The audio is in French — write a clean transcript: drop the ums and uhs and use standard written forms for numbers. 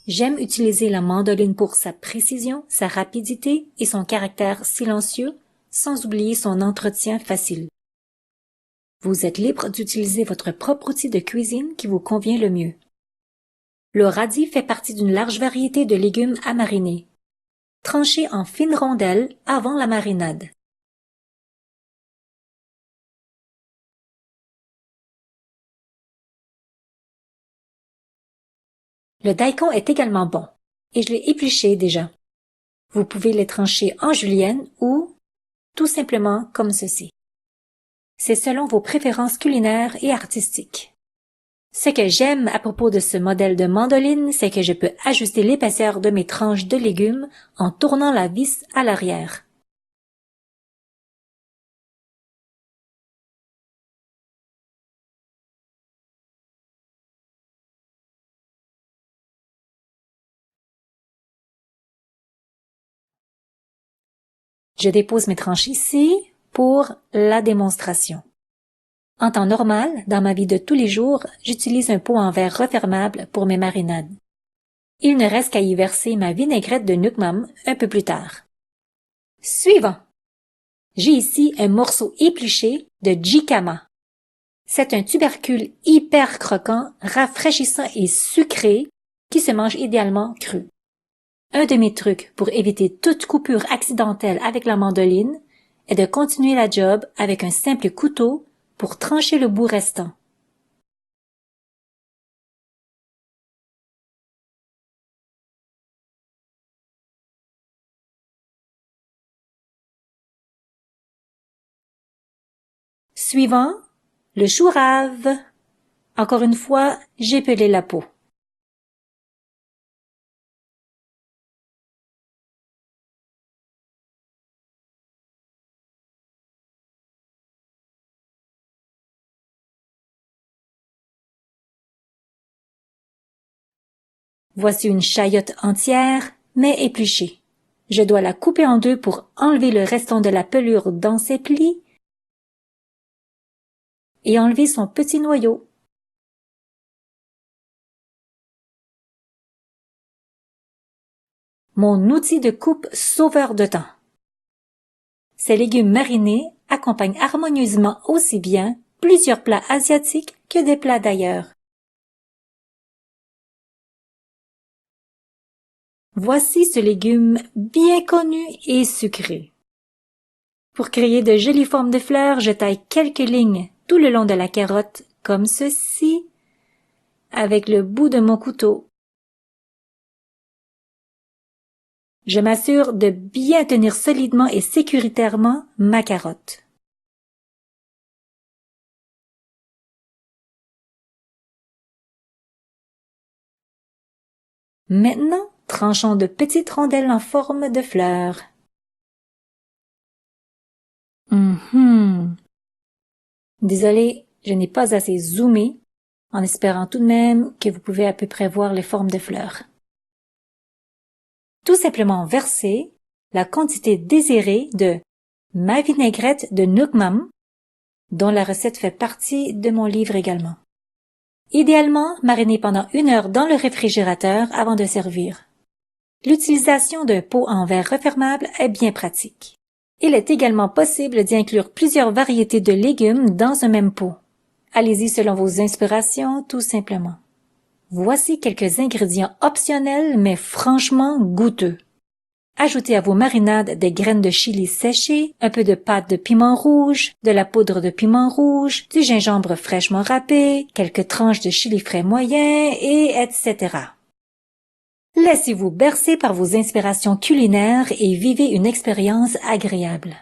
J'aime utiliser la mandoline pour sa précision, sa rapidité et son caractère silencieux, sans oublier son entretien facile. Vous êtes libre d'utiliser votre propre outil de cuisine qui vous convient le mieux. Le radis fait partie d'une large variété de légumes à mariner. Tranchez en fines rondelles avant la marinade. Le daikon est également bon, et je l'ai épluché déjà. Vous pouvez les trancher en julienne ou tout simplement comme ceci. C'est selon vos préférences culinaires et artistiques. Ce que j'aime à propos de ce modèle de mandoline, c'est que je peux ajuster l'épaisseur de mes tranches de légumes en tournant la vis à l'arrière. Je dépose mes tranches ici pour la démonstration. En temps normal, dans ma vie de tous les jours, j'utilise un pot en verre refermable pour mes marinades. Il ne reste qu'à y verser ma vinaigrette de Nook Ma'am un peu plus tard. Suivant. J'ai ici un morceau épluché de jicama. C'est un tubercule hyper croquant, rafraîchissant et sucré qui se mange idéalement cru. Un de mes trucs pour éviter toute coupure accidentelle avec la mandoline est de continuer la job avec un simple couteau pour trancher le bout restant. Suivant, le chou rave. Encore une fois, j'ai pelé la peau. Voici une chayote entière, mais épluchée. Je dois la couper en deux pour enlever le restant de la pelure dans ses plis et enlever son petit noyau. Mon outil de coupe sauveur de temps. Ces légumes marinés accompagnent harmonieusement aussi bien plusieurs plats asiatiques que des plats d'ailleurs. Voici ce légume bien connu et sucré. Pour créer de jolies formes de fleurs, je taille quelques lignes tout le long de la carotte, comme ceci, avec le bout de mon couteau. Je m'assure de bien tenir solidement et sécuritairement ma carotte. Maintenant, tranchons de petites rondelles en forme de fleurs. Désolée, je n'ai pas assez zoomé, en espérant tout de même que vous pouvez à peu près voir les formes de fleurs. Tout simplement verser la quantité désirée de ma vinaigrette de Nook Ma'am, dont la recette fait partie de mon livre également. Idéalement, mariner pendant 1 heure dans le réfrigérateur avant de servir. L'utilisation d'un pot en verre refermable est bien pratique. Il est également possible d'y inclure plusieurs variétés de légumes dans un même pot. Allez-y selon vos inspirations, tout simplement. Voici quelques ingrédients optionnels mais franchement goûteux. Ajoutez à vos marinades des graines de chili séchées, un peu de pâte de piment rouge, de la poudre de piment rouge, du gingembre fraîchement râpé, quelques tranches de chili frais moyen et etc. Laissez-vous bercer par vos inspirations culinaires et vivez une expérience agréable.